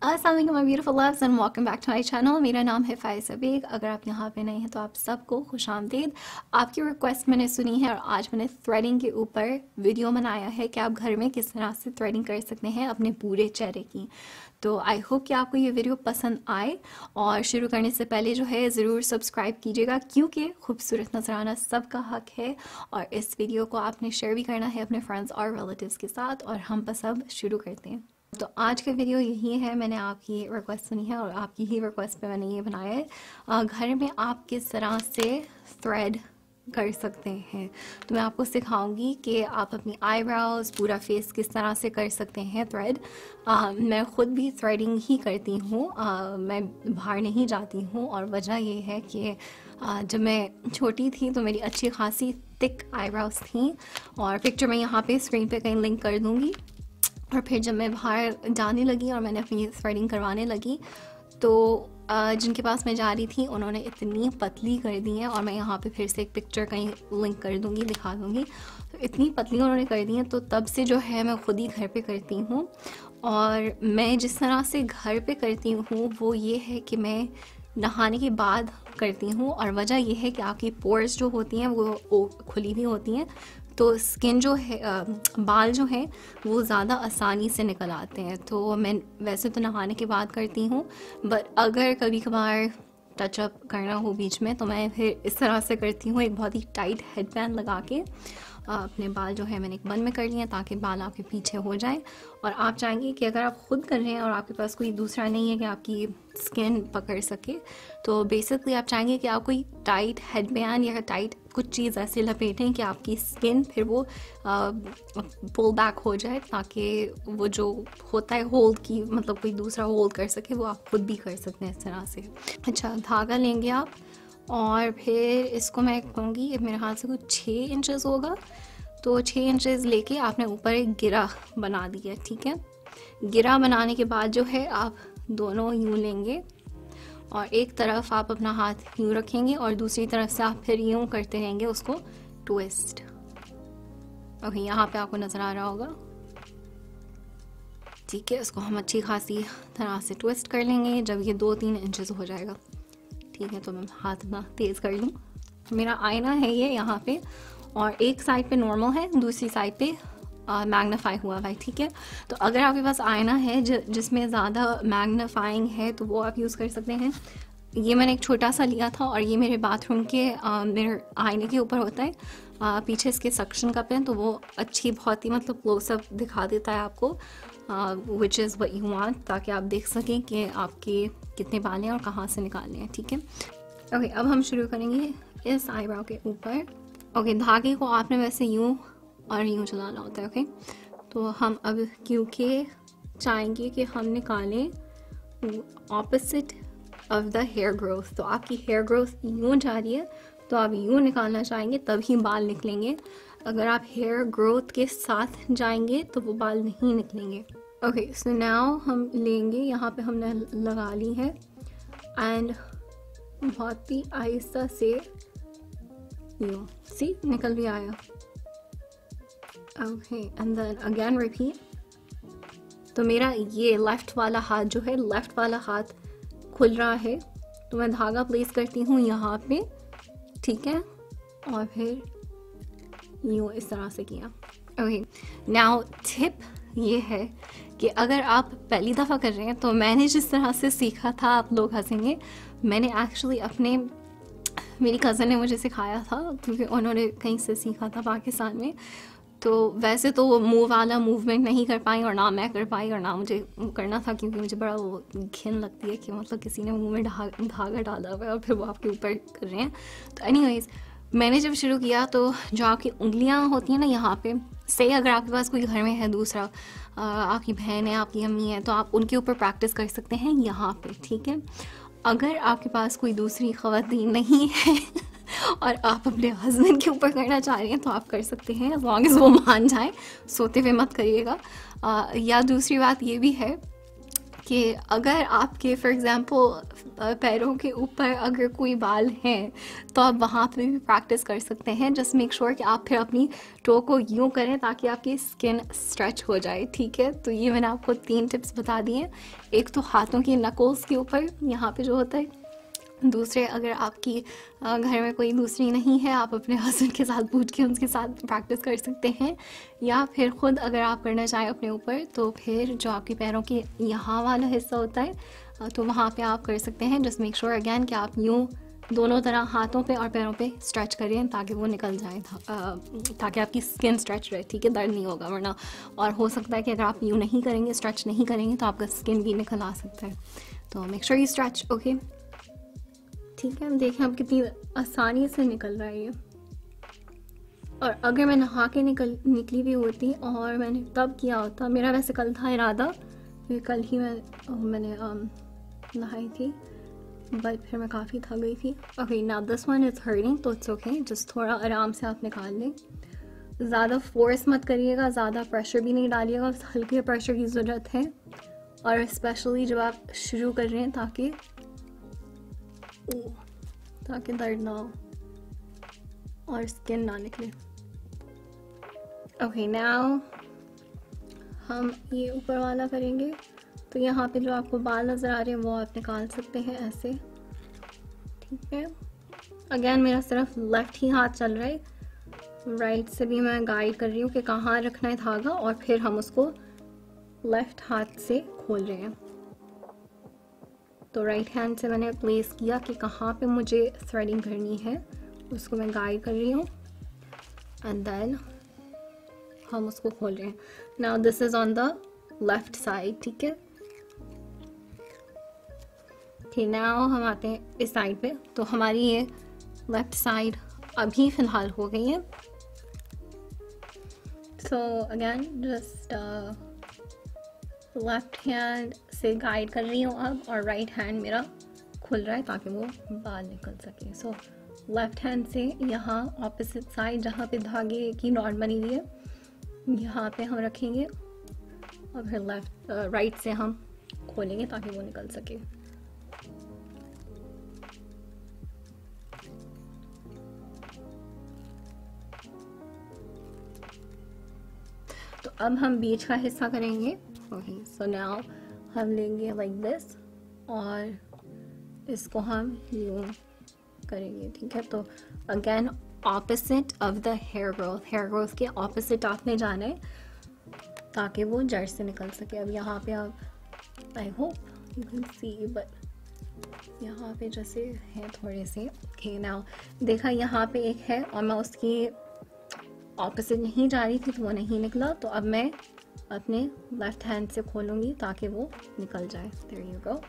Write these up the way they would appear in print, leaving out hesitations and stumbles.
अस्सलाम वालेकुम my beautiful loves and welcome back to my channel. मेरा नाम है फ़ाइज़ाबेग। अगर आप यहाँ पे नए हैं तो आप सबको खुशामदीद। आपकी रिक्वेस्ट मैंने सुनी है और आज मैंने थ्रेडिंग के ऊपर वीडियो बनाया है कि आप घर में किस तरह से थ्रेडिंग कर सकते हैं अपने पूरे चेहरे की। तो आई होप कि आपको ये वीडियो पसंद आए और शुरू करने से पहले जो है ज़रूर सब्सक्राइब कीजिएगा क्योंकि खूबसूरत नजर आना सबका हक है और इस वीडियो को आपने शेयर भी करना है अपने फ्रेंड्स और रिलेटिव्स के साथ। और हम बस अब शुरू करते हैं। तो आज का वीडियो यही है, मैंने आपकी रिक्वेस्ट सुनी है और आपकी ही रिक्वेस्ट पे मैंने ये बनाया है। घर में आप किस तरह से थ्रेड कर सकते हैं, तो मैं आपको सिखाऊंगी कि आप अपनी आईब्रोज पूरा फेस किस तरह से कर सकते हैं थ्रेड। मैं ख़ुद भी थ्रेडिंग ही करती हूँ, मैं बाहर नहीं जाती हूँ और वजह ये है कि जब मैं छोटी थी तो मेरी अच्छी खासी थिक आईब्रोज थी और पिक्चर मैं यहाँ पे स्क्रीन पे कहीं लिंक कर दूँगी। और फिर जब मैं बाहर जाने लगी और मैंने अपनी थ्रेडिंग करवाने लगी तो जिनके पास मैं जा रही थी उन्होंने इतनी पतली कर दी है, और मैं यहाँ पे फिर से एक पिक्चर कहीं लिंक कर दूँगी, दिखा दूँगी। तो इतनी पतली उन्होंने कर दी है, तो तब से जो है मैं ख़ुद ही घर पे करती हूँ। और मैं जिस तरह से घर पे करती हूँ वो ये है कि मैं नहाने के बाद करती हूँ, और वजह यह है कि आपकी पोर्स जो होती हैं वो खुली हुई होती हैं, तो स्किन जो है बाल जो हैं वो ज़्यादा आसानी से निकल आते हैं। तो मैं वैसे तो नहाने के बाद करती हूँ, बट अगर कभी कभार टचअप करना हो बीच में तो मैं फिर इस तरह से करती हूँ, एक बहुत ही टाइट हेडबैंड लगा के अपने बाल जो है मैंने एक बन में कर लिए ताकि बाल आपके पीछे हो जाए। और आप चाहेंगे कि अगर आप ख़ुद कर रहे हैं और आपके पास कोई दूसरा नहीं है कि आपकी स्किन पकड़ सके, तो बेसिकली आप चाहेंगे कि आप कोई टाइट हेडबैंड या टाइट कुछ चीज़ ऐसे लपेटें कि आपकी स्किन फिर वो पुल बैक हो जाए, ताकि वो जो होता है होल्ड की, मतलब कोई दूसरा होल्ड कर सके, वो आप खुद भी कर सकते हैं इस तरह से। अच्छा, धागा लेंगे आप और फिर इसको मैं कहूँगी मेरे हाथ से कुछ 6 इंचेस होगा, तो 6 इंचेस लेके आपने ऊपर एक गिरा बना दिया। ठीक है, गिरा बनाने के बाद जो है आप दोनों यूँ लेंगे और एक तरफ आप अपना हाथ यूँ रखेंगे और दूसरी तरफ से आप फिर यूँ करते रहेंगे उसको ट्विस्ट। ओके, यहाँ पे आपको नज़र आ रहा होगा। ठीक है, इसको हम अच्छी खासी तरह से ट्विस्ट कर लेंगे जब ये 2-3 इंचेस हो जाएगा। ठीक है, तो मैं हाथ अपना तेज़ कर लूँ। मेरा आईना है ये यहाँ पे, और एक साइड पे नॉर्मल है, दूसरी साइड पे मैग्नीफाई हुआ है। ठीक है, तो अगर आपके पास आईना है जिसमें ज़्यादा मैग्नीफाइंग है तो वो आप यूज़ कर सकते हैं। ये मैंने एक छोटा सा लिया था और ये मेरे बाथरूम के मेरे आईने के ऊपर होता है, पीछे इसके सक्शन कप है, तो वो अच्छी बहुत ही मतलब क्लोजअप दिखा देता है आपको, which is what you want, ताकि आप देख सकें कि आपके कितने बाल हैं और कहाँ से निकालने हैं। ठीक है, ओके, अब हम शुरू करेंगे इस आईब्रो के ऊपर। ओके, धागे को आपने वैसे यूँ और यूँ चलाना होता है। ओके, तो हम अब क्योंकि चाहेंगे कि हम निकालें opposite of the hair growth, तो आपकी हेयर ग्रोथ यूँ जा रही है तो आप यूँ निकालना चाहेंगे तभी बाल निकलेंगे। अगर आप हेयर ग्रोथ के साथ जाएंगे तो वो बाल नहीं निकलेंगे। ओके, सो नाउ हम लेंगे, यहाँ पे हमने लगा ली है एंड बहुत ही आहिस्ता से यूँ सी निकल भी आया। Okay, and then again repeat. तो मेरा ये लेफ़्ट वाला हाथ जो है, लेफ़्ट वाला हाथ खुल रहा है, तो मैं धागा प्लेस करती हूँ यहाँ पे। ठीक है, और फिर यूँ इस तरह से किया। ओके, नाउ टिप ये है कि अगर आप पहली दफ़ा कर रहे हैं तो मैंने जिस तरह से सीखा था, आप लोग हंसेंगे, मैंने एक्चुअली मेरी कज़न ने मुझे सिखाया था क्योंकि उन्होंने कहीं से सीखा था पाकिस्तान में। तो वैसे तो वो मुँह वाला मूवमेंट नहीं कर पाई और ना मैं कर पाई और ना मुझे करना था, क्योंकि मुझे बड़ा वो घिन लगती है कि मतलब किसी ने मुँह में धागा डाला हुआ है और फिर वो आपके ऊपर कर रहे हैं। तो एनीवेज, मैंने जब शुरू किया तो जो आपकी उंगलियां होती हैं ना यहाँ पे, से अगर आपके पास कोई घर में है दूसरा, आपकी बहन है, आपकी अम्मी है, तो आप उनके ऊपर प्रैक्टिस कर सकते हैं यहाँ पे। ठीक है, अगर आपके पास कोई दूसरी ख़वातीन नहीं है और आप अपने हस्बैंड के ऊपर करना चाह रहे हैं तो आप कर सकते हैं, एज लॉन्ग एज वो मान जाए। सोते हुए मत करिएगा। या दूसरी बात ये भी है कि अगर आपके फॉर एग्ज़ाम्पल पैरों के ऊपर अगर कोई बाल हैं तो आप वहाँ पे भी प्रैक्टिस कर सकते हैं। जस्ट मेक श्योर कि आप फिर अपनी टो को यूँ करें ताकि आपकी स्किन स्ट्रेच हो जाए, ठीक है। तो ये मैंने आपको 3 टिप्स बता दिए। एक तो हाथों के नकोल्स के ऊपर यहाँ पे जो होता है, दूसरे अगर आपकी घर में कोई दूसरी नहीं है, आप अपने हस्बैंड के साथ पूछ के उनके साथ प्रैक्टिस कर सकते हैं, या फिर ख़ुद अगर आप करना चाहें अपने ऊपर तो फिर जो आपके पैरों के यहाँ वाला हिस्सा होता है तो वहाँ पे आप कर सकते हैं। जस्ट मेक श्योर अगैन कि आप यूँ दोनों तरह हाथों पे और पैरों पे स्ट्रेच करें ताकि वो निकल जाए, ताकि आपकी स्किन स्ट्रेच रहे, ठीक है। दर्द नहीं होगा वरना, और हो सकता है कि अगर आप यूँ नहीं करेंगे, स्ट्रेच नहीं करेंगे तो आपका स्किन भी निकल आ सकता है। तो make sure you stretch, okay, ठीक है। देखें अब कितनी आसानी से निकल रहा है ये। और अगर मैं नहा के निकली भी होती और मैंने तब किया होता, मेरा वैसे कल था इरादा कि कल ही मैंने नहाई थी, बट फिर मैं काफ़ी थक गई थी। Okay, now this one is hurting, तो इट्स ओके, जस्ट थोड़ा आराम से आप निकाल लें। ज़्यादा फोर्स मत करिएगा, ज़्यादा प्रेशर भी नहीं डालिएगा, हल्के प्रेशर की ज़रूरत है, और स्पेशली जब आप शुरू कर रहे हैं ताकि दर्द ना हो और स्किन ना निकले। ओके, नाउ हम ये ऊपर वाला करेंगे। तो यहाँ पे जो आपको बाल नज़र आ रहे हैं वो आप निकाल सकते हैं ऐसे, ठीक है। अगेन मेरा सिर्फ लेफ्ट ही हाथ चल रहा है, राइट से भी मैं गाइड कर रही हूँ कि कहाँ रखना है धागा, और फिर हम उसको लेफ्ट हाथ से खोल रहे हैं। तो राइट हैंड से मैंने प्लेस किया कि कहाँ पे मुझे थ्रेडिंग करनी है, उसको मैं गाइड कर रही हूँ, एंड देन हम उसको खोल रहे हैं। Now this is on the left side, ठीक है। ठीक, नाउ हम आते हैं इस साइड पे। तो हमारी ये लेफ्ट साइड अभी फ़िलहाल हो गई है। So again just left hand से गाइड कर रही हूँ अब, और राइट हैंड मेरा खुल रहा है ताकि वो बाल निकल सके। सो लेफ्ट हैंड से यहाँ ऑपोजिट साइड जहाँ पे धागे की नॉट बनी हुई है यहाँ पे हम रखेंगे, और फिर राइट से हम खोलेंगे ताकि वो निकल सके। तो अब हम बीच का हिस्सा करेंगे। ओके, सो नाउ हम लेंगे लाइक दिस, और इसको हम यूँ करेंगे, ठीक है। तो again opposite of the hair growth के ऑपोजिट आपने जाना है ताकि वो जड़ से निकल सके। अब यहाँ पे आप, I hope you can see, but यहाँ पे जैसे हैं थोड़े से, ओके। नाउ देखा यहाँ पे एक है और मैं उसकी ऑपोजिट नहीं जा रही थी तो वो नहीं निकला, तो अब मैं अपने लेफ्ट हैंड से खोलूँगी ताकि वो निकल जाए। There you go.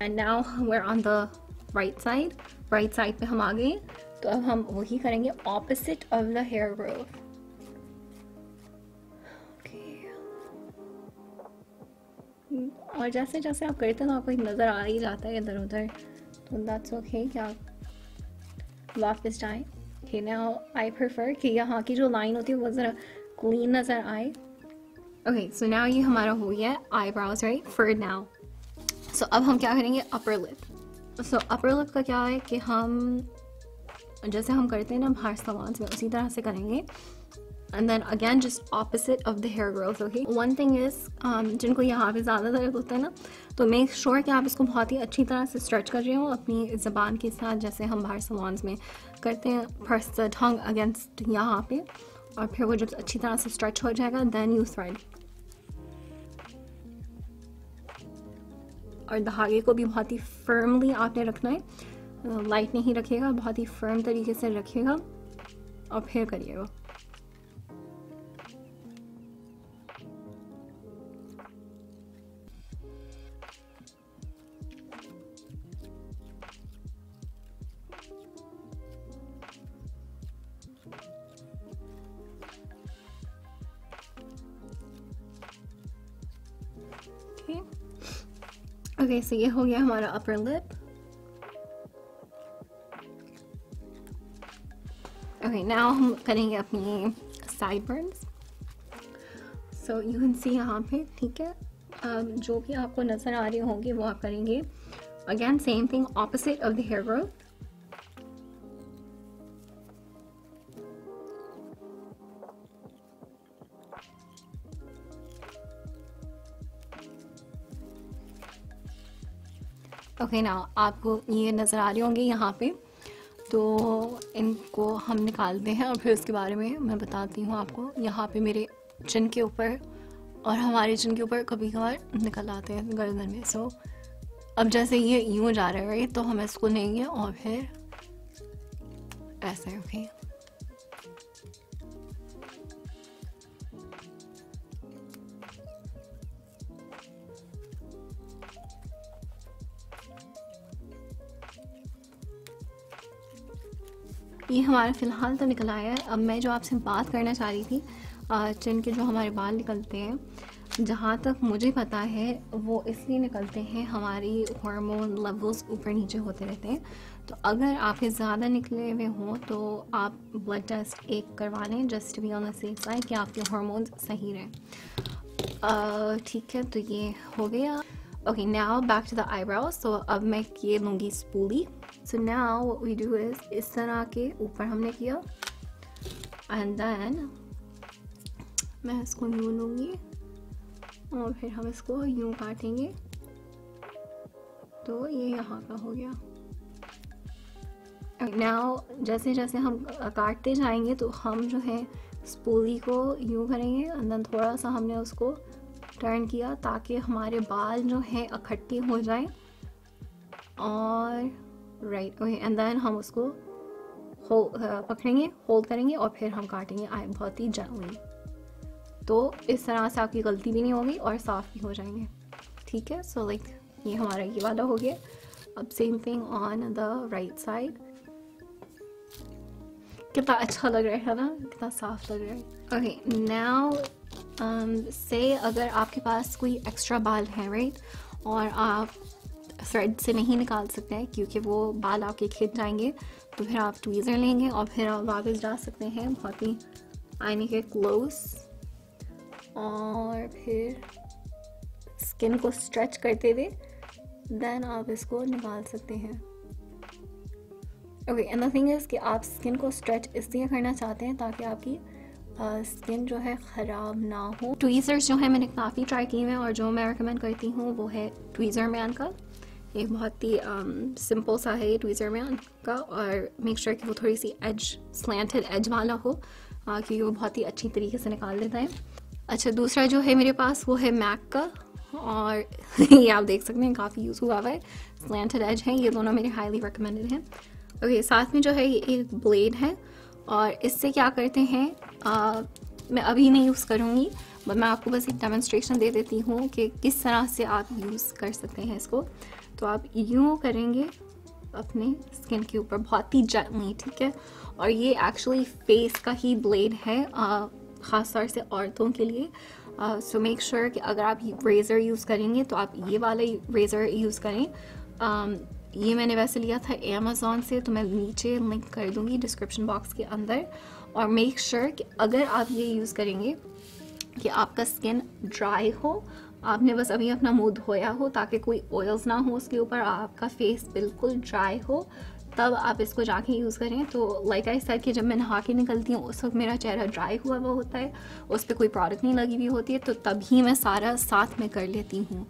And now we are on the right side पे हम आ गए। तो अब हम वही करेंगे opposite of the hair growth. और जैसे जैसे आप करते हैं तो आपको नज़र आ ही जाता है इधर उधर, तो दैट्स ओके कि आप वापस जाएं। ओके, नाउ आई प्रेफर कि यहाँ की जो लाइन होती है वो ज़रा क्लीन नज़र आए। ओके, सो नाउ ये हमारा हो गया आईब्राउज, राइट, फॉर नाउ। सो अब हम क्या करेंगे, अपर लिप। सो अपर लिप का क्या है कि हम जैसे हम करते हैं ना बाहर salons में, उसी तरह से करेंगे। And then again just opposite of the hair growth. Okay, one thing is जिनको यहाँ पे ज़्यादा दर्द होता है ना, तो मेक श्योर कि आप इसको बहुत ही अच्छी तरह से स्ट्रेच कर रहे हो अपनी ज़बान के साथ, जैसे हम बाहर salons में करते हैं। फर्स्ट द टंग अगेंस्ट यहाँ पे, और फिर वो जब अच्छी तरह से स्ट्रेच हो जाएगा देन यू थ्रेड। और धागे को भी बहुत ही फर्मली आपने रखना है, लाइट नहीं रखिएगा, बहुत ही फर्म तरीके से रखिएगा और फिर करिएगा। ओके, सो ये हो गया हमारा अपर लिप। ओके, नाउ हम करेंगे अपनी side Burns. So you can see यहाँ पे, ठीक है, जो भी आपको नज़र आ रहे होंगे वो आप करेंगे। Again same thing, opposite of the hair growth. Okay ना, आपको ये नज़र आ रहे होंगे यहाँ पे, तो इनको हम निकालते हैं और फिर उसके बारे में मैं बताती हूँ आपको। यहाँ पे मेरे चिन के ऊपर और हमारे चिन के ऊपर कभी कभार निकल आते हैं गर्दन में। सो अब जैसे ये यूँ जा रहा है राइट, तो हम इसको लेंगे और फिर ऐसे। ओके, ये हमारा फ़िलहाल तो निकल आया है। अब मैं जो आपसे बात करना चाह रही थी, चिन के जो हमारे बाल निकलते हैं, जहाँ तक मुझे पता है वो इसलिए निकलते हैं, हमारी हार्मोन लेवल्स ऊपर नीचे होते रहते हैं। तो अगर आपके ज़्यादा निकले हुए हों तो आप ब्लड टेस्ट एक करवा लें, just be on the safe side, कि आपके हार्मोन्स सही रहें। ठीक है, तो ये हो गया। Okay, now back to the eyebrows. So अब मैं ये लूँगी spoolie. So now what we do is, इस तरह के ऊपर हमने किया एंड देन मैं इसको यूँ लूँगी और फिर हम इसको यूँ काटेंगे। तो ये यहाँ का हो गया। नाउ जैसे जैसे हम काटते जाएंगे तो हम जो है स्पूली को यूँ करेंगे एंड देन थोड़ा सा हमने उसको टर्न किया ताकि हमारे बाल जो हैं इकट्ठे हो जाएं। और राइट, ओके, एंड देन हम उसको पकड़ेंगे, होल्ड करेंगे और फिर हम काटेंगे बहुत ही जेंटली। तो इस तरह से आपकी गलती भी नहीं होगी और साफ़ भी हो जाएंगे। ठीक है, सो लाइक ये हमारा ये वाला हो गया। अब same thing on the right side. कितना अच्छा लग रहा है ना, कितना साफ लग रहा है। ओके, नाउ से अगर आपके पास कोई एक्स्ट्रा बाल हैं राइट, और आप थ्रेड से नहीं निकाल सकते हैं क्योंकि वो बाल आपके खिंच जाएंगे, तो फिर आप ट्वीज़र लेंगे और फिर आप वापस जा सकते हैं बहुत ही आईने के क्लोज, और फिर स्किन को स्ट्रेच करते हुए देन आप इसको निकाल सकते हैं। Okay, and the thing is कि आप स्किन को स्ट्रेच इसलिए करना चाहते हैं ताकि आपकी स्किन जो है ख़राब ना हो। ट्वीज़र्स जो है मैंने काफ़ी ट्राई किए हैं और जो मैं रिकमेंड करती हूँ वो है ट्वीज़रमैन का। एक बहुत ही सिंपल सा है ये ट्वीज़रमैन का, और मेक श्योर कि वो थोड़ी सी एज स्लैंटेड एज वाला हो क्योंकि वो बहुत ही अच्छी तरीके से निकाल देता है। अच्छा, दूसरा जो है मेरे पास वो है मैक का, और ये आप देख सकते हैं काफ़ी यूज़ हुआ हुआ है, स्लैंटेड एज है। ये दोनों मेरे हाईली रिकमेंडेड हैं। ओके, साथ में जो है ये एक ब्लेड है, और इससे क्या करते हैं मैं अभी नहीं यूज़ करूँगी, बट मैं आपको बस एक डेमोन्स्ट्रेशन दे देती हूँ कि किस तरह से आप यूज़ कर सकते हैं इसको। तो आप यूँ करेंगे अपने स्किन के ऊपर बहुत ही जेंटली, ठीक है। और ये एक्चुअली फेस का ही ब्लेड है, ख़ास तौर से औरतों के लिए। सो मेक श्योर कि अगर आप रेज़र यूज़ करेंगे तो आप ये वाला रेज़र यूज़ करें। ये मैंने वैसे लिया था अमेज़ॉन से, तो मैं नीचे लिंक कर दूँगी डिस्क्रिप्शन बॉक्स के अंदर। और मेक श्योर कि अगर आप ये यूज़ करेंगे कि आपका स्किन ड्राई हो, आपने बस अभी अपना मुंह धोया हो ताकि कोई ऑयल्स ना हो उसके ऊपर, आपका फेस बिल्कुल ड्राई हो, तब आप इसको जाके यूज़ करें। तो लाइक आई सेड कि जब मैं नहा के निकलती हूँ उस वक्त मेरा चेहरा ड्राई हुआ हुआ होता है, उस पर कोई प्रोडक्ट नहीं लगी हुई होती है, तो तभी मैं सारा साथ में कर लेती हूँ।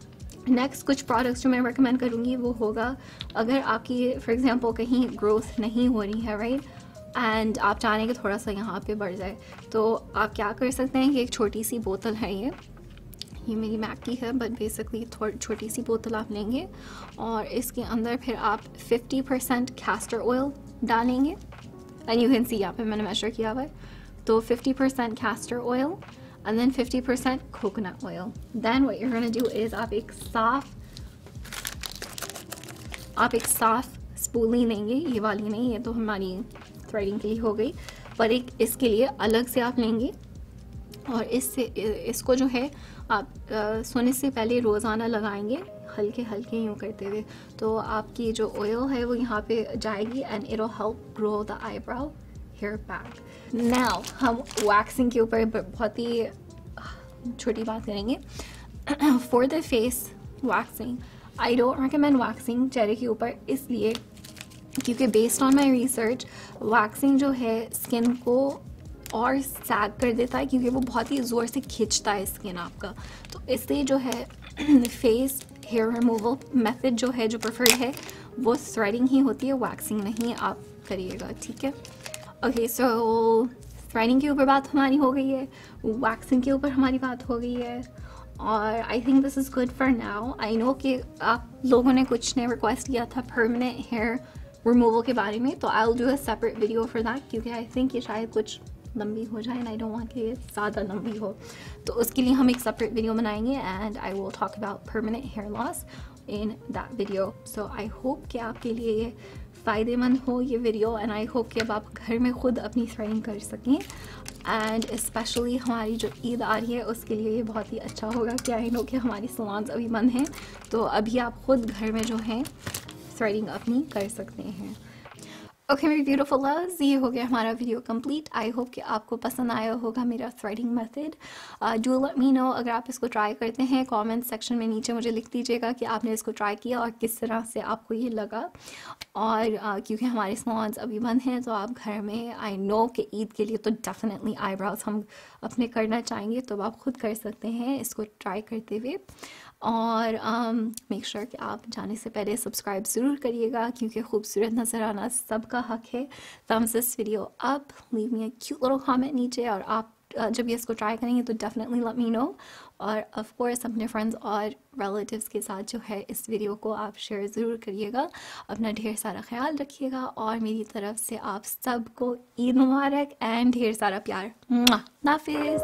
नेक्स्ट कुछ प्रोडक्ट्स जो मैं रेकमेंड करूँगी वो होगा, अगर आपकी फॉर एग्जांपल कहीं ग्रोथ नहीं हो रही है राइट, एंड आप चाहें कि थोड़ा सा यहाँ पे बढ़ जाए, तो आप क्या कर सकते हैं कि एक छोटी सी बोतल है, ये मेरी मैक की है, बट बेसिकली थोड़ी छोटी सी बोतल आप लेंगे और इसके अंदर फिर आप 50% कैस्टर ऑयल डालेंगे, एंड यू कैन सी यहाँ पे मैंने मेजर किया हुआ है। तो 50% castor oil and then 50% coconut oil. Then what you're gonna do is आप एक साफ स्पूली लेंगे, ये वाली नहीं, ये तो हमारी थ्रेडिंग के लिए हो गई, पर एक इसके लिए अलग से आप लेंगे, और इसको जो है आप सोने से पहले रोज़ाना लगाएंगे हल्के हल्के यूँ करते हुए, तो आपकी जो ऑयल है वो यहाँ पे जाएगी and it will help grow the eyebrow hair back. Now हम वैक्सिंग के ऊपर बहुत ही छोटी बात करेंगे। For the face waxing I don't recommend waxing चेहरे के ऊपर, इसलिए क्योंकि based on my research waxing जो है स्किन को और सैग कर देता है, क्योंकि वो बहुत ही ज़ोर से खींचता है स्किन आपका। तो इसलिए जो है फेस हेयर रिमूवल मेथड जो है, जो प्रेफर्ड है, वो थ्रेडिंग ही होती है, वैक्सिंग नहीं आप करिएगा, ठीक है। ओके, सो थ्रेडिंग के ऊपर बात हमारी हो गई है, वैक्सिंग के ऊपर हमारी बात हो गई है, और I think this is good for now. I know कि आप लोगों ने कुछ ने रिक्वेस्ट किया था परमानेंट हेयर रिमूवल के बारे में, तो I will do a separate video for that, क्योंकि आई थिंक ये शायद कुछ लंबी हो जाए एंड आई डोंट वांट कि ये ज़्यादा लंबी हो, तो उसके लिए हम एक सेपरेट वीडियो बनाएंगे and I will talk about permanent hair loss in that video. So I hope कि आपके लिए ये फ़ायदेमंद हो ये वीडियो, एंड आई होप कि अब आप घर में ख़ुद अपनी थ्रेडिंग कर सकें, एंड स्पेशली हमारी जो ईद आ रही है उसके लिए ये बहुत ही अच्छा होगा कि आई नो कि हमारी सलॉन्स अभी बंद हैं, तो अभी आप ख़ुद घर में जो हैं थ्रेडिंग अपनी कर सकते हैं। ओके मेरी ब्यूटीफुल लव्स, ये हो गया हमारा वीडियो कंप्लीट। आई होप कि आपको पसंद आया होगा मेरा threading method. Do let me no अगर आप इसको ट्राई करते हैं, कमेंट सेक्शन में नीचे मुझे लिख दीजिएगा कि आपने इसको ट्राई किया और किस तरह से आपको ये लगा। और क्योंकि हमारे सलॉन्स अभी बंद हैं, तो आप घर में, आई नो कि ईद के लिए तो डेफिनेटली आईब्रोज हम अपने करना चाहेंगे, तो आप खुद कर सकते हैं इसको ट्राई करते हुए। और मेक श्योर कि आप जाने से पहले सब्सक्राइब ज़रूर करिएगा, क्योंकि खूबसूरत नज़र आना सबका हक है। Thumbs this video up, leave me a cute little comment नीचे, और आप जब ये इसको ट्राई करेंगे तो डेफिनेटली लेट मी नो। और ऑफ कोर्स अपने फ्रेंड्स और रिलेटिव्स के साथ जो है इस वीडियो को आप शेयर ज़रूर करिएगा। अपना ढेर सारा ख्याल रखिएगा, और मेरी तरफ से आप सबको ईद मुबारक एंड ढेर सारा प्यार। अल्लाह हाफिज़।